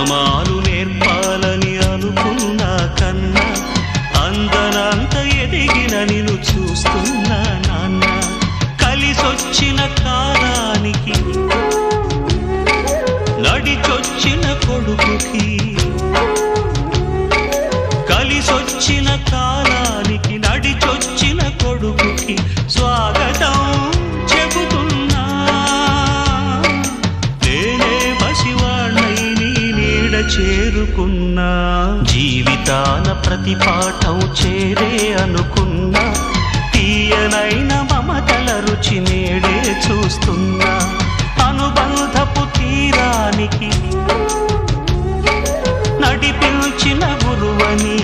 నియమాలు నేర్పాలని అనుకున్నా కన్నా అందనంత ఎదిగిన నిన్ను చూస్తున్నా నాన్న. కలిసొచ్చిన కాలానికి నడిచొచ్చిన కొడుకుకి, కలిసొచ్చిన కాలానికి నడిచొచ్చిన కొడుకుకి స్వాగతం చెబుతున్నా. నేనే పసివాణ్ణై నీ నీడ చేరుకున్నా. జీవితాన ప్రతి పాఠం చేరే అనుకున్నా. తీయనైన మమతల రుచి నేడే చూస్తున్నా. అనుబంధపు తీరానికి నడిపించిన గురువని